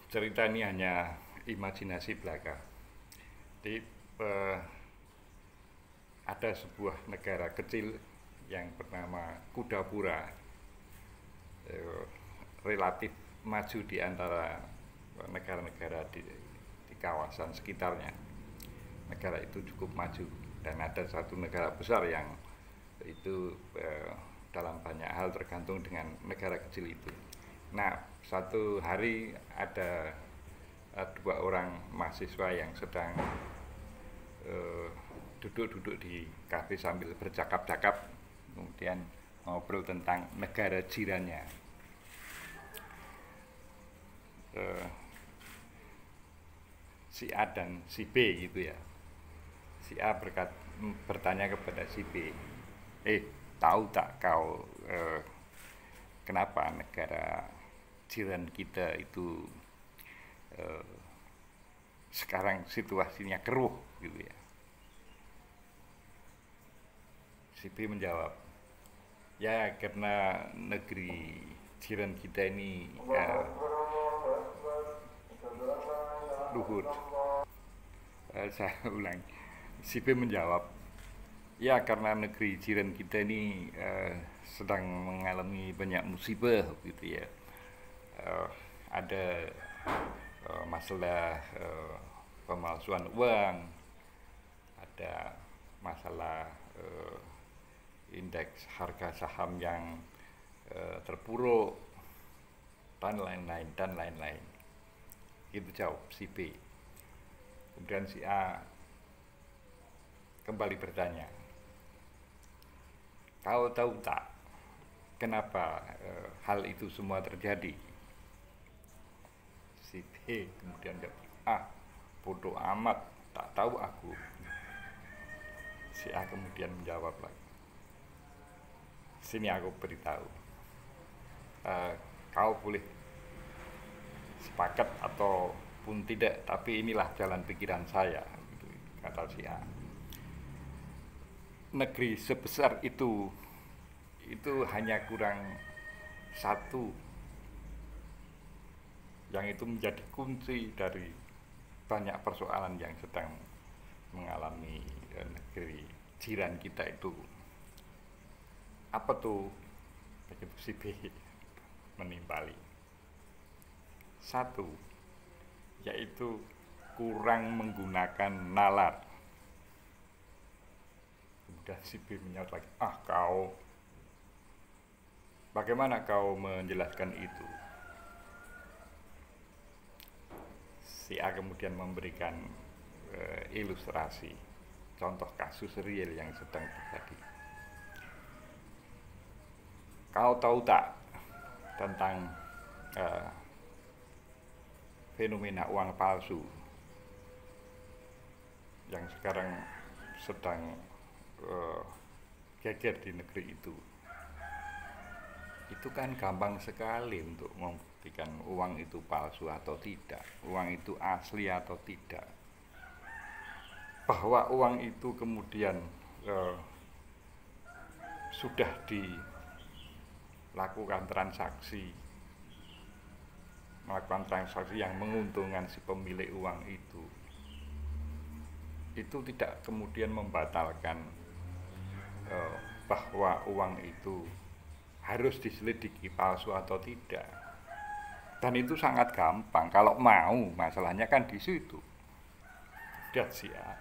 cerita ini hanya imajinasi belaka. Jadi ada sebuah negara kecil yang bernama Kudapura, relatif maju di antara negara-negara di kawasan sekitarnya. Negara itu cukup maju dan ada satu negara besar yang itu dalam banyak hal tergantung dengan negara kecil itu. Nah, satu hari ada dua orang mahasiswa yang sedang duduk-duduk di kafe sambil bercakap-cakap, kemudian ngobrol tentang negara jirannya. Si A dan si B gitu ya. Si A bertanya kepada si B, tahu tak kau kenapa negara jiran kita itu sekarang situasinya keruh gitu ya. Si B menjawab, ya karena negeri jiran kita ini luhur. Saya ulang. Si B menjawab, ya karena negeri jiran kita ini sedang mengalami banyak musibah gitu ya. Ada masalah pemalsuan uang, ada masalah indeks harga saham yang terpuruk, dan lain-lain. Itu jawab si B. Kemudian si A kembali bertanya, kau tahu tak kenapa hal itu semua terjadi? Si B kemudian jawab, bodoh amat, tak tahu aku. Si A kemudian menjawab lagi, sini aku beritahu, kau boleh sepakat ataupun tidak, tapi inilah jalan pikiran saya, gitu, kata si A. Negeri sebesar itu hanya kurang satu yang itu menjadi kunci dari banyak persoalan yang sedang mengalami negeri jiran kita itu. Apa tuh? Begitu si B menimpali. Satu, yaitu kurang menggunakan nalar. Kemudian si B menjawab lagi, kau, bagaimana kau menjelaskan itu? Si A kemudian memberikan ilustrasi, contoh kasus real yang sedang terjadi. Kau tahu tak tentang fenomena uang palsu yang sekarang sedang geger di negeri itu? Itu kan gampang sekali untuk membuktikan uang itu palsu atau tidak, uang itu asli atau tidak. Bahwa uang itu kemudian sudah melakukan transaksi yang menguntungkan si pemilik uang itu tidak kemudian membatalkan bahwa uang itu harus diselidiki palsu atau tidak. Dan itu sangat gampang kalau mau, masalahnya kan di situ. Dan si A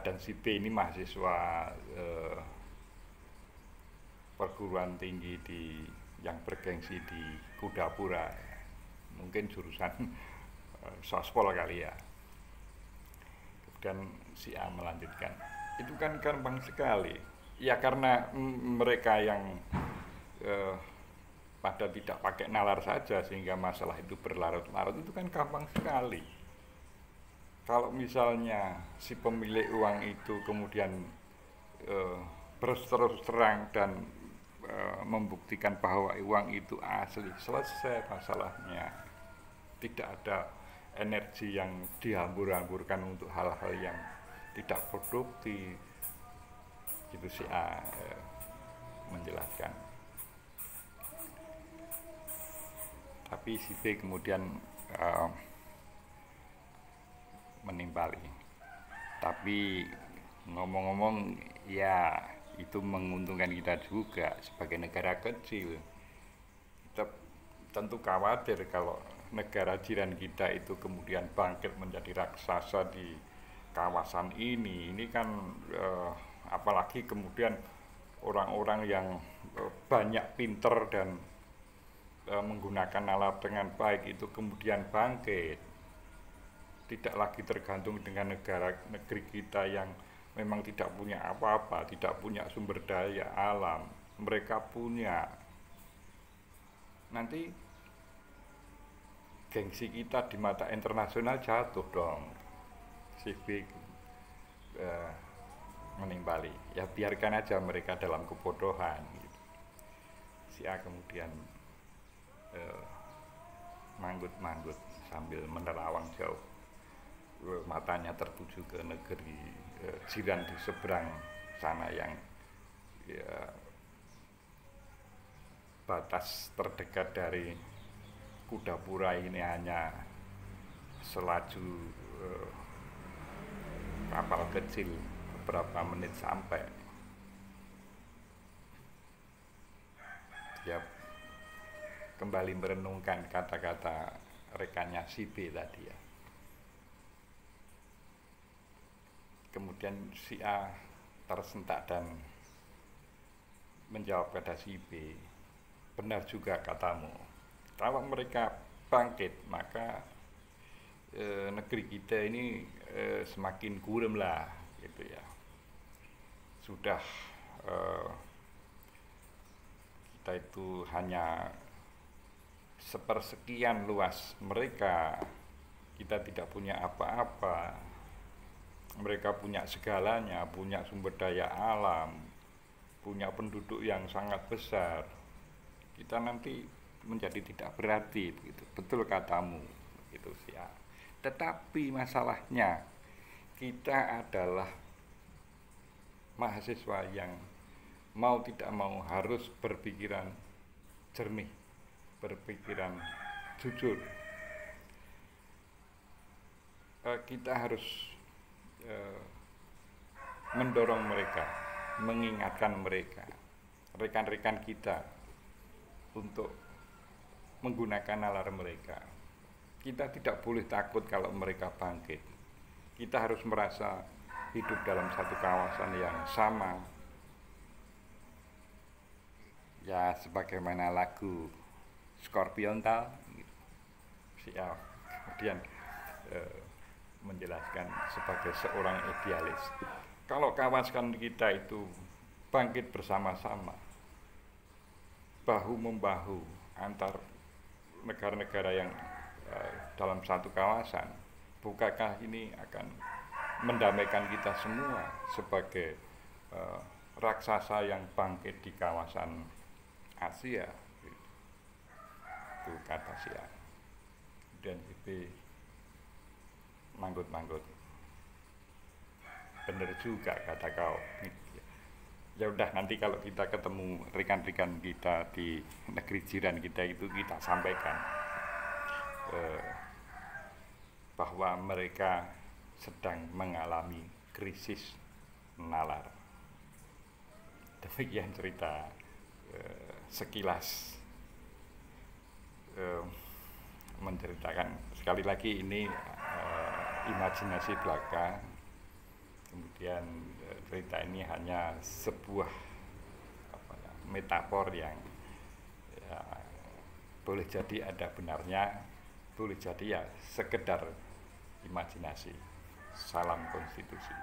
dan si B ini mahasiswa perguruan tinggi yang bergengsi di Kudapura, mungkin jurusan sospol kali ya. Kemudian si A melanjutkan, itu kan gampang sekali. Ya karena mereka yang pada tidak pakai nalar saja sehingga masalah itu berlarut-larut, itu kan gampang sekali. Kalau misalnya si pemilik uang itu kemudian terus terang dan membuktikan bahwa uang itu asli, selesai masalahnya. Tidak ada energi yang dihambur-hamburkan untuk hal-hal yang tidak produktif. Gitu si A menjelaskan. tapi si B kemudian uh, menimpali. Tapi ngomong-ngomong ya itu menguntungkan kita juga sebagai negara kecil. Kita tentu khawatir kalau negara jiran kita itu kemudian bangkit menjadi raksasa di kawasan ini. Ini kan apalagi kemudian orang-orang yang banyak pinter dan menggunakan alat dengan baik itu kemudian bangkit, tidak lagi tergantung dengan negeri kita yang memang tidak punya apa-apa, tidak punya sumber daya alam. Mereka punya. Nanti gengsi kita di mata internasional jatuh dong. Si B menimpali. Ya biarkan aja mereka dalam kebodohan gitu. Si A kemudian manggut-manggut sambil menerawang jauh, matanya tertuju ke negeri jiran di seberang sana yang ya, batas terdekat dari Kudapura ini hanya selaju kapal kecil beberapa menit sampai. Dia kembali merenungkan kata-kata rekannya si B tadi ya. Kemudian si A tersentak dan menjawab pada si B, benar juga katamu. Kalau mereka bangkit maka negeri kita ini semakin kurem lah gitu ya. Sudah kita itu hanya sepersekian luas mereka, kita tidak punya apa-apa. Mereka punya segalanya, punya sumber daya alam, punya penduduk yang sangat besar. Kita nanti menjadi tidak berarti begitu. Betul katamu itu sih ya. Tetapi masalahnya kita adalah mahasiswa yang mau tidak mau harus berpikiran jernih, berpikiran jujur. Kita harus mendorong mereka, mengingatkan mereka, rekan-rekan kita untuk menggunakan nalar mereka. Kita tidak boleh takut kalau mereka bangkit. Kita harus merasa hidup dalam satu kawasan yang sama. Ya sebagaimana lagu Scorpiontal siap. Kemudian menjelaskan sebagai seorang idealis. Kalau kawasan kita itu bangkit bersama-sama, bahu-membahu antar negara-negara yang dalam satu kawasan, bukankah ini akan mendamaikan kita semua sebagai raksasa yang bangkit di kawasan Asia? Itu kata si A. Dan B manggut-manggut. Bener juga kata kau. Ya udah, nanti kalau kita ketemu rekan-rekan kita di negeri jiran kita itu kita sampaikan bahwa mereka sedang mengalami krisis nalar. Demikian cerita sekilas menceritakan. Sekali lagi ini imajinasi belaka. Kemudian cerita ini hanya sebuah metafor yang ya, boleh jadi ada benarnya, boleh jadi ya sekedar imajinasi. Salam konstitusi.